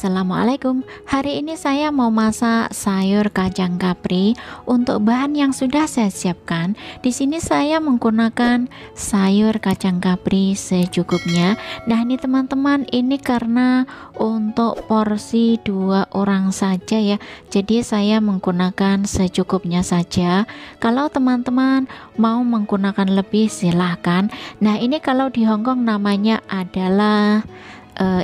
Assalamualaikum. Hari ini saya mau masak sayur kacang kapri. Untuk bahan yang sudah saya siapkan, di sini saya menggunakan sayur kacang kapri secukupnya. Nah, ini teman-teman, ini karena untuk porsi 2 orang saja ya. Jadi saya menggunakan secukupnya saja. Kalau teman-teman mau menggunakan lebih silahkan. Nah, ini kalau di Hongkong namanya adalah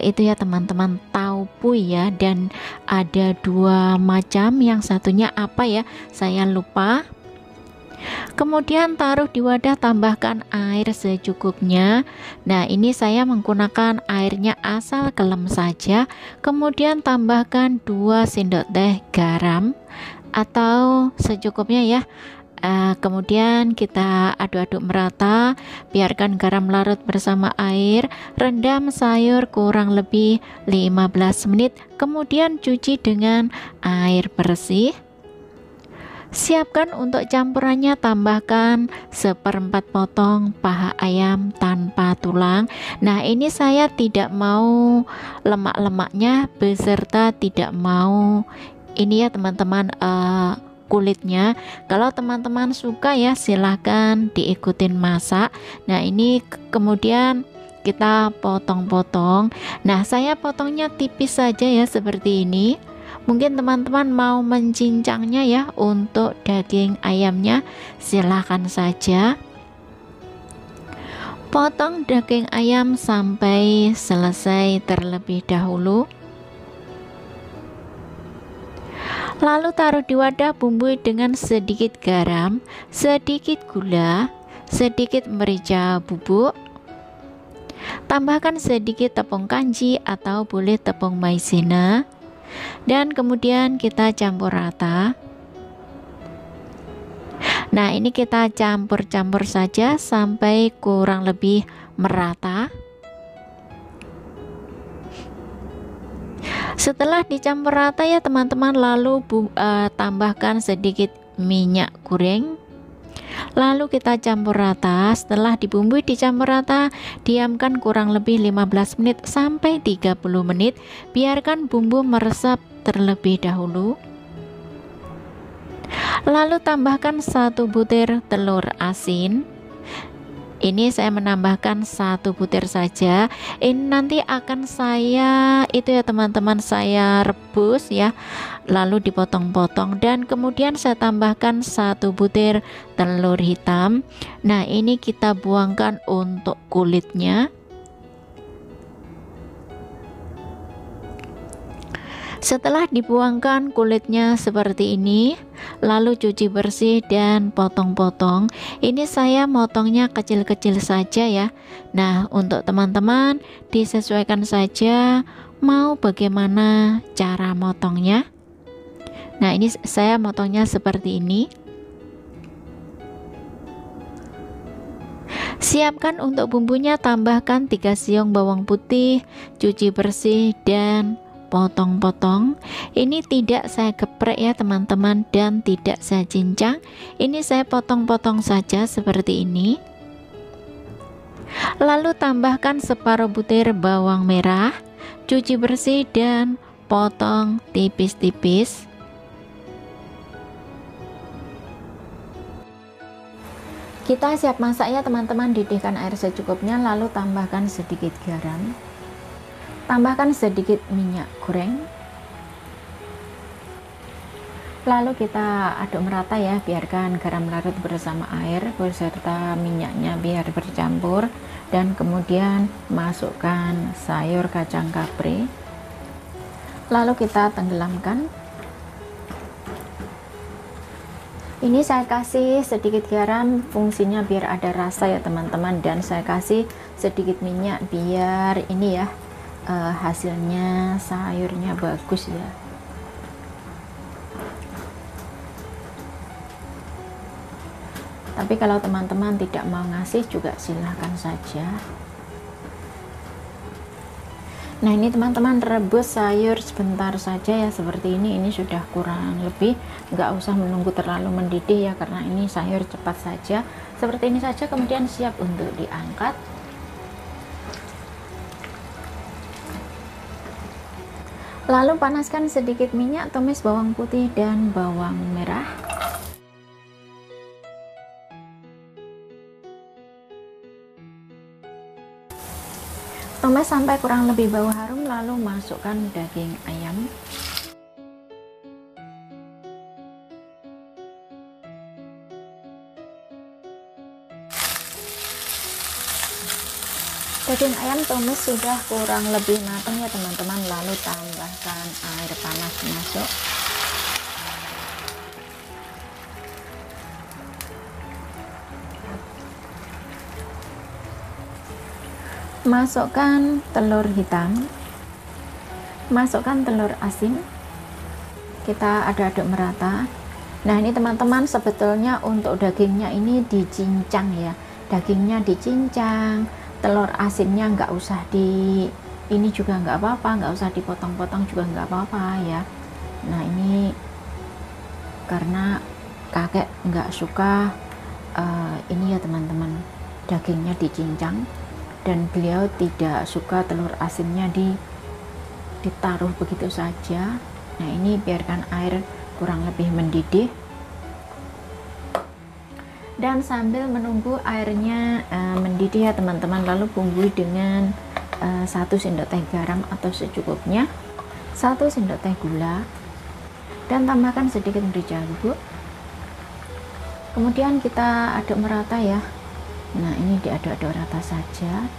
itu ya teman-teman, taupui ya, dan ada 2 macam, yang satunya apa ya saya lupa. Kemudian taruh di wadah, tambahkan air secukupnya. Nah, ini saya menggunakan airnya asal kelem saja. Kemudian tambahkan 2 sendok teh garam atau secukupnya ya. Kemudian kita aduk-aduk merata, biarkan garam larut bersama air, rendam sayur kurang lebih 15 menit, kemudian cuci dengan air bersih. Siapkan untuk campurannya, tambahkan 1/4 potong paha ayam tanpa tulang. Nah, ini saya tidak mau lemak-lemaknya beserta tidak mau ini ya teman-teman, kulitnya. Kalau teman-teman suka ya silahkan diikutin masak. Nah, ini kemudian kita potong-potong. Nah, saya potongnya tipis saja ya, seperti ini. Mungkin teman-teman mau mencincangnya ya untuk daging ayamnya, silahkan saja. Potong daging ayam sampai selesai terlebih dahulu. Lalu taruh di wadah, bumbui dengan sedikit garam, sedikit gula, sedikit merica bubuk. Tambahkan sedikit tepung kanji atau boleh tepung maizena. Dan kemudian kita campur rata. Nah, ini kita campur-campur saja sampai kurang lebih merata. Setelah dicampur rata ya teman-teman, lalu tambahkan sedikit minyak goreng, lalu kita campur rata. Setelah dibumbui dicampur rata, diamkan kurang lebih 15 menit sampai 30 menit, biarkan bumbu meresap terlebih dahulu. Lalu tambahkan 1 butir telur asin. Ini saya menambahkan 1 butir saja. Ini nanti akan saya itu ya teman-teman, saya rebus ya, lalu dipotong-potong, dan kemudian saya tambahkan 1 butir telur hitam. Nah, ini kita buangkan untuk kulitnya. Setelah dibuangkan kulitnya seperti ini, lalu cuci bersih dan potong-potong. Ini saya motongnya kecil-kecil saja ya. Nah, untuk teman-teman disesuaikan saja mau bagaimana cara motongnya. Nah, ini saya motongnya seperti ini. Siapkan untuk bumbunya, tambahkan 3 siung bawang putih, cuci bersih dan potong-potong. Ini tidak saya geprek ya teman-teman, dan tidak saya cincang. Ini saya potong-potong saja seperti ini. Lalu tambahkan separuh butir bawang merah, cuci bersih dan potong tipis-tipis. Kita siap masak ya teman-teman. Didihkan air secukupnya, lalu tambahkan sedikit garam, tambahkan sedikit minyak goreng, lalu kita aduk merata ya, biarkan garam larut bersama air beserta minyaknya biar bercampur, dan kemudian masukkan sayur kacang kapri, lalu kita tenggelamkan. Ini saya kasih sedikit garam, fungsinya biar ada rasa ya teman-teman, dan saya kasih sedikit minyak biar ini ya hasilnya sayurnya bagus ya. Tapi kalau teman-teman tidak mau ngasih juga silahkan saja. Nah, ini teman-teman rebus sayur sebentar saja ya, seperti ini. Ini sudah kurang lebih, nggak usah menunggu terlalu mendidih ya, karena ini sayur cepat saja. Seperti ini saja, kemudian siap untuk diangkat. Lalu panaskan sedikit minyak, tumis bawang putih dan bawang merah. Tumis sampai kurang lebih bau harum, lalu masukkan daging ayam. Daging ayam tumis sudah kurang lebih matang ya teman-teman, lalu tambahkan air panas masuk. Masukkan telur hitam, masukkan telur asin, kita aduk-aduk merata. Nah ini teman-teman, sebetulnya untuk dagingnya ini dicincang ya, dagingnya dicincang, telur asinnya nggak usah ini juga nggak apa-apa, nggak usah dipotong-potong juga nggak apa-apa ya. Nah ini karena kakek nggak suka ini ya teman-teman, dagingnya dicincang, dan beliau tidak suka telur asinnya ditaruh begitu saja. Nah ini biarkan air kurang lebih mendidih, dan sambil menunggu airnya mendidih ya teman-teman, lalu bumbui dengan 1 sendok teh garam atau secukupnya, 1 sendok teh gula, dan tambahkan sedikit merica bubuk. Kemudian kita aduk merata ya. Nah ini diaduk-aduk rata saja,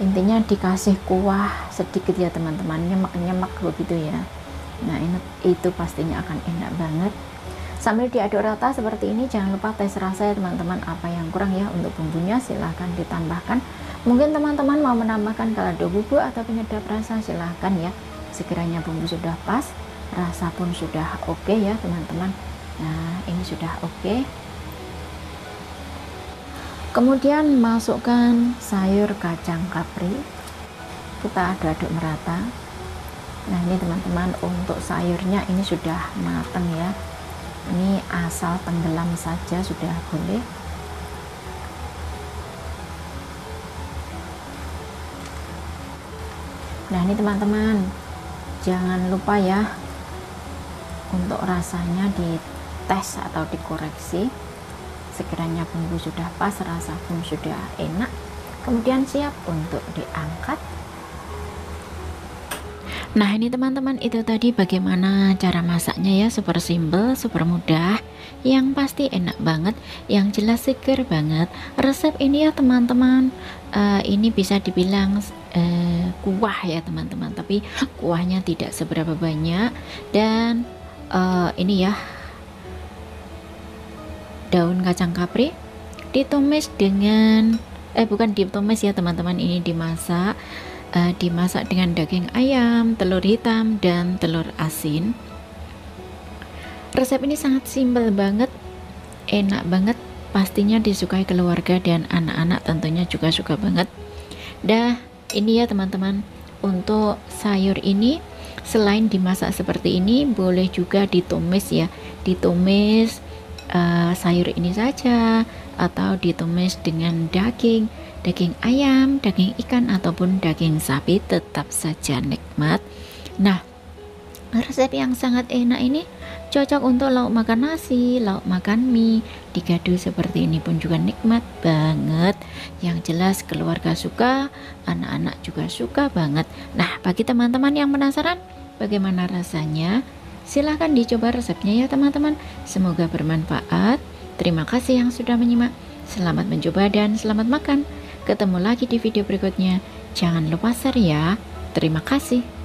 intinya dikasih kuah sedikit ya teman-teman, nyemek-nyemek begitu ya. Nah ini itu pastinya akan enak banget. Sambil diaduk rata seperti ini, jangan lupa tes rasa ya teman-teman, apa yang kurang ya untuk bumbunya silahkan ditambahkan. Mungkin teman-teman mau menambahkan kaldu bubuk atau penyedap rasa, silahkan ya. Sekiranya bumbu sudah pas, rasa pun sudah oke ya teman-teman. Nah ini sudah oke. Kemudian masukkan sayur kacang kapri, kita aduk-aduk merata. Nah ini teman-teman, untuk sayurnya ini sudah matang ya, ini asal tenggelam saja sudah boleh. Nah ini teman-teman, jangan lupa ya untuk rasanya dites atau dikoreksi. Sekiranya bumbu sudah pas, rasa pun sudah enak, kemudian siap untuk diangkat. Nah ini teman-teman, itu tadi bagaimana cara masaknya ya, super simple, super mudah, yang pasti enak banget, yang jelas seger banget. Resep ini ya teman-teman, ini bisa dibilang kuah ya teman-teman, tapi kuahnya tidak seberapa banyak. Dan ini ya, daun kacang kapri ditumis dengan bukan ditumis ya teman-teman, ini dimasak dengan daging ayam, telur hitam, dan telur asin. Resep ini sangat simpel banget, enak banget, pastinya disukai keluarga dan anak-anak tentunya juga suka banget. Dah ini ya teman-teman, untuk sayur ini selain dimasak seperti ini, boleh juga ditumis ya, ditumis sayur ini saja, atau ditumis dengan daging ayam, daging ikan, ataupun daging sapi, tetap saja nikmat. Nah resep yang sangat enak ini cocok untuk lauk makan nasi, lauk makan mie, digadu seperti ini pun juga nikmat banget. Yang jelas keluarga suka, anak-anak juga suka banget. Nah bagi teman-teman yang penasaran bagaimana rasanya, silahkan dicoba resepnya ya teman-teman. Semoga bermanfaat. Terima kasih yang sudah menyimak. Selamat mencoba dan selamat makan. Ketemu lagi di video berikutnya. Jangan lupa share ya. Terima kasih.